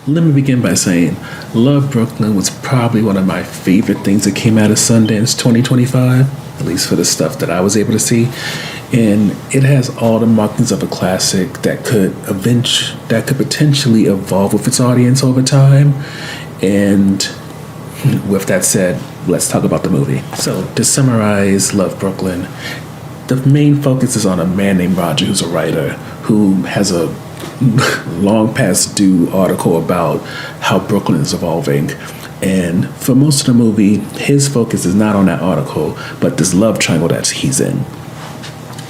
Let me begin by saying Love Brooklyn was probably one of my favorite things that came out of Sundance 2025, at least for the stuff that I was able to see. And it has all the markings of a classic that could potentially evolve with its audience over time. And with that said, let's talk about the movie. So, to summarize Love Brooklyn, the main focus is on a man named Roger who's a writer who has a long past due article about how Brooklyn is evolving. And for most of the movie, his focus is not on that article, but this love triangle that he's in.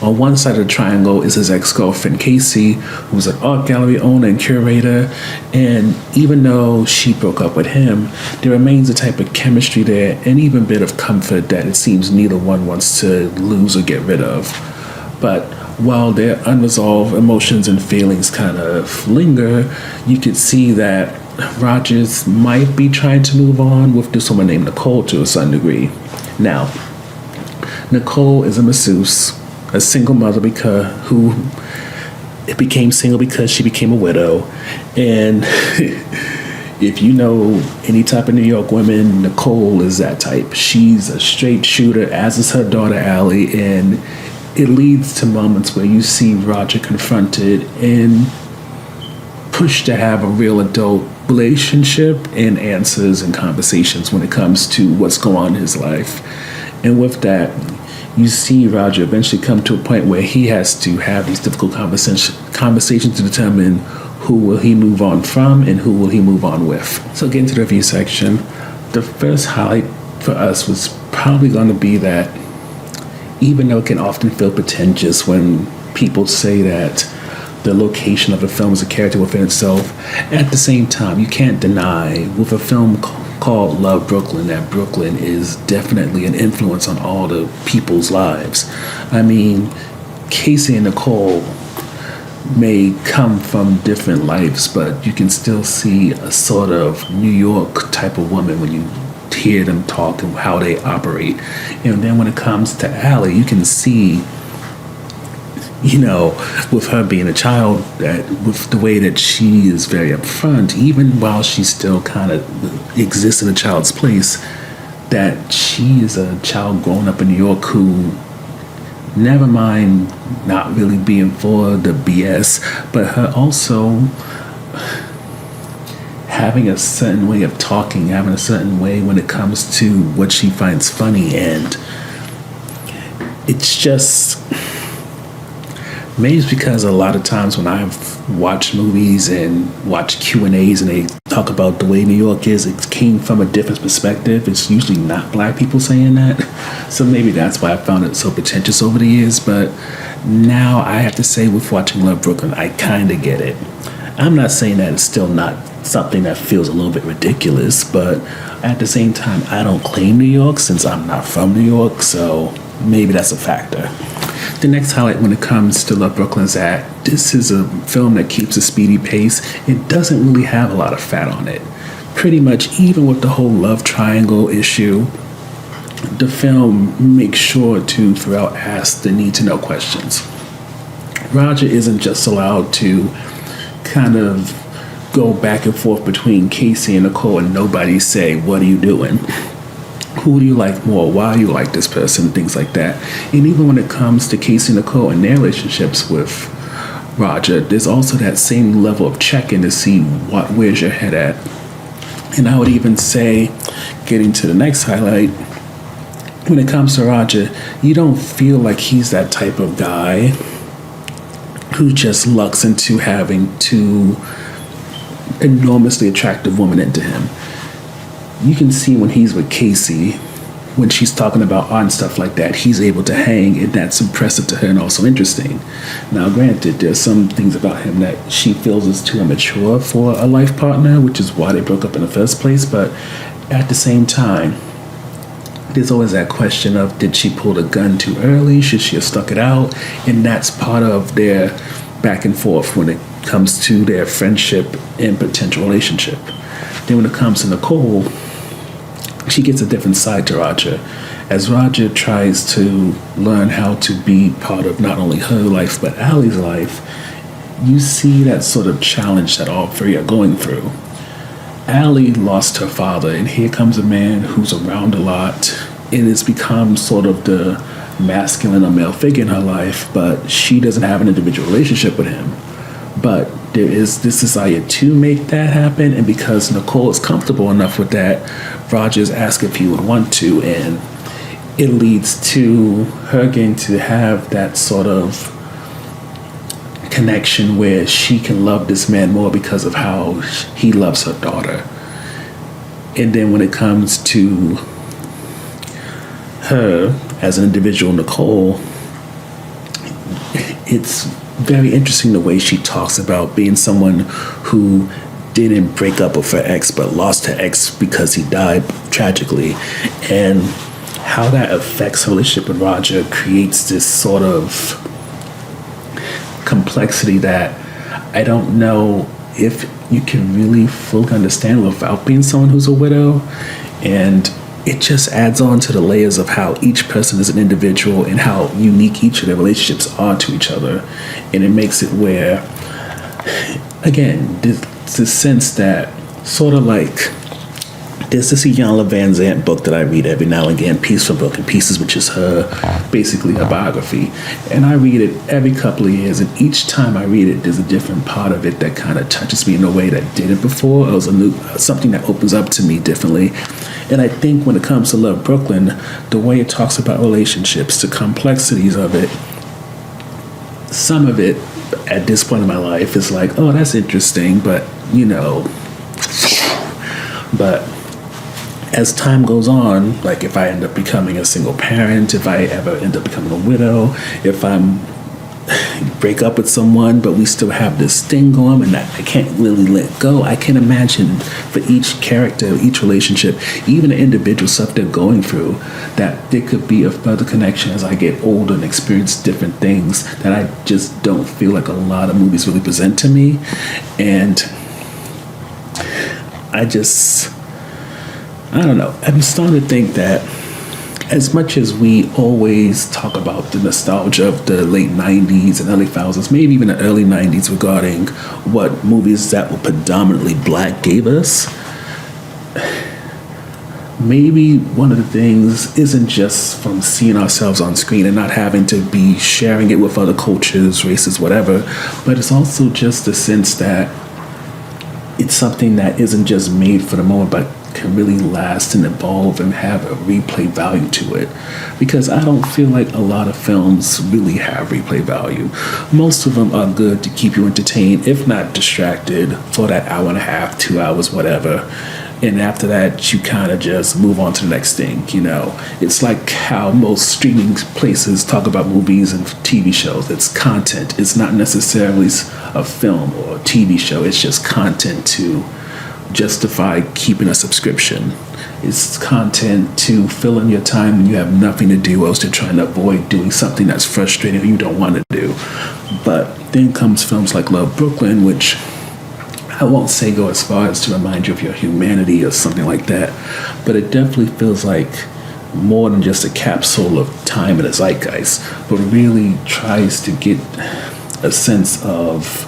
On one side of the triangle is his ex-girlfriend Casey, who's an art gallery owner and curator, and even though she broke up with him, there remains a type of chemistry there and even a bit of comfort that it seems neither one wants to lose or get rid of. But while their unresolved emotions and feelings kind of linger, you could see that Rogers might be trying to move on with this woman named Nicole to a certain degree. Now, Nicole is a masseuse, a single mother who became single because she became a widow. And if you know any type of New York women, Nicole is that type. She's a straight shooter, as is her daughter Allie, and it leads to moments where you see Roger confronted and pushed to have a real adult relationship and answers and conversations when it comes to what's going on in his life. And with that, you see Roger eventually come to a point where he has to have these difficult conversations to determine who will he move on from and who will he move on with. So getting to the review section, the first highlight for us was probably going to be that even though it can often feel pretentious when people say that the location of a film is a character within itself, at the same time, you can't deny with a film called Love Brooklyn that Brooklyn is definitely an influence on all the people's lives. I mean, Casey and Nicole may come from different lives, but you can still see a sort of New York type of woman when you hear them talk and how they operate. And then when it comes to Allie, you can see, with her being a child, that with the way that she is very upfront, even while she still kind of exists in a child's place, that she is a child growing up in New York who, never mind not really being for the BS, but her also having a certain way of talking, having a certain way when it comes to what she finds funny. And it's just, maybe it's because a lot of times when I've watched movies and watched Q&As and they talk about the way New York is, it came from a different perspective. It's usually not black people saying that. So maybe that's why I found it so pretentious over the years. But now I have to say, with watching Love Brooklyn, I kind of get it. I'm not saying that it's still not something that feels a little bit ridiculous, but at the same time, I don't claim New York since I'm not from New York, so maybe that's a factor. The next highlight when it comes to Love Brooklyn is that this is a film that keeps a speedy pace. It doesn't really have a lot of fat on it. Pretty much, even with the whole love triangle issue, the film makes sure to, throughout, ask the need-to-know questions. Roger isn't just allowed to kind of go back and forth between Casey and Nicole and nobody say, what are you doing? Who do you like more? Why do you like this person? Things like that. And even when it comes to Casey and Nicole and their relationships with Roger, there's also that same level of check-in to see where's your head at. And I would even say, getting to the next highlight, when it comes to Roger, you don't feel like he's that type of guy who just lucks into having two enormously attractive women into him. You can see when he's with Casey, when she's talking about art and stuff like that, he's able to hang, and that's impressive to her and also interesting. Now, granted, there's some things about him that she feels is too immature for a life partner, which is why they broke up in the first place, but at the same time, there's always that question of, did she pull the gun too early? Should she have stuck it out? And that's part of their back and forth when it comes to their friendship and potential relationship. Then when it comes to Nicole, she gets a different side to Roger. As Roger tries to learn how to be part of not only her life, but Allie's life, you see that sort of challenge that all three are going through. Allie lost her father, and here comes a man who's around a lot. It has become sort of the masculine or male figure in her life, but she doesn't have an individual relationship with him. But there is this desire to make that happen, and because Nicole is comfortable enough with that, Rogers asks if he would want to, and it leads to her getting to have that sort of connection where she can love this man more because of how he loves her daughter. And then when it comes to her as an individual, Nicole, it's very interesting the way she talks about being someone who didn't break up with her ex but lost her ex because he died tragically, and how that affects her relationship with Roger creates this sort of complexity that I don't know if you can really fully understand without being someone who's a widow. And it just adds on to the layers of how each person is an individual and how unique each of their relationships are to each other. And it makes it where, again, this sense that sort of like, there's this Iyanla Vanzant book that I read every now and again, Piece from Broken Pieces, which is basically her biography. And I read it every couple of years, and each time I read it, there's a different part of it that kind of touches me in a way that didn't before. It was something that opens up to me differently. And I think when it comes to Love Brooklyn, the way it talks about relationships, the complexities of it, some of it at this point in my life is like, oh, that's interesting, but but as time goes on, like if I end up becoming a single parent, if I ever end up becoming a widow, if I'm break up with someone but we still have this thing going and I can't really let go, I can imagine for each character, each relationship, even the individual stuff they're going through, that there could be a further connection as I get older and experience different things that I just don't feel like a lot of movies really present to me. And I don't know. I'm starting to think that as much as we always talk about the nostalgia of the late 90s and early 2000s, maybe even the early 90s regarding what movies that were predominantly black gave us, maybe one of the things isn't just from seeing ourselves on screen and not having to be sharing it with other cultures, races, whatever, but it's also just the sense that it's something that isn't just made for the moment, but can really last and evolve and have a replay value to it. Because I don't feel like a lot of films really have replay value. Most of them are good to keep you entertained, if not distracted, for that hour and a half, 2 hours, whatever. And after that, you kind of just move on to the next thing, It's like how most streaming places talk about movies and TV shows. It's content. It's not necessarily a film or a TV show. It's just content to justify keeping a subscription. It's content to fill in your time when you have nothing to do else to trying to avoid doing something that's frustrating or you don't want to do. But then comes films like Love Brooklyn, which I won't say go as far as to remind you of your humanity or something like that, but it definitely feels like more than just a capsule of time in a zeitgeist, but really tries to get a sense of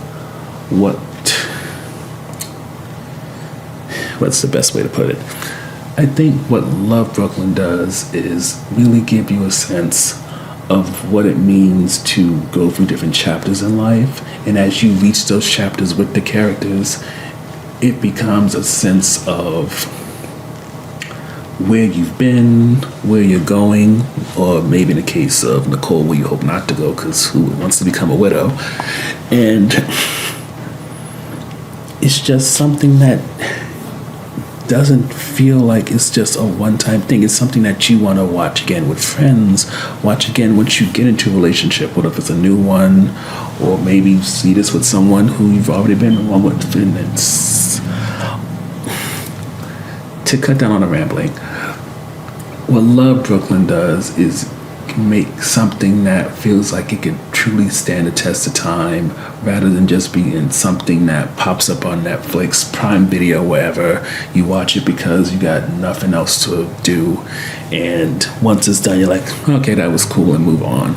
what's the best way to put it? I think what Love Brooklyn does is really give you a sense of what it means to go through different chapters in life. And as you reach those chapters with the characters, it becomes a sense of where you've been, where you're going, or maybe in the case of Nicole, where you hope not to go, because who wants to become a widow? And it's just something that doesn't feel like it's just a one-time thing. It's something that you want to watch again with friends, watch again once you get into a relationship, what if it's a new one, or maybe you see this with someone who you've already been in one with. And it's, to cut down on the rambling, what Love Brooklyn does is make something that feels like it could truly stand the test of time, rather than just being something that pops up on Netflix, Prime Video, wherever. You watch it because you got nothing else to do, and once it's done, you're like, okay, that was cool, and move on.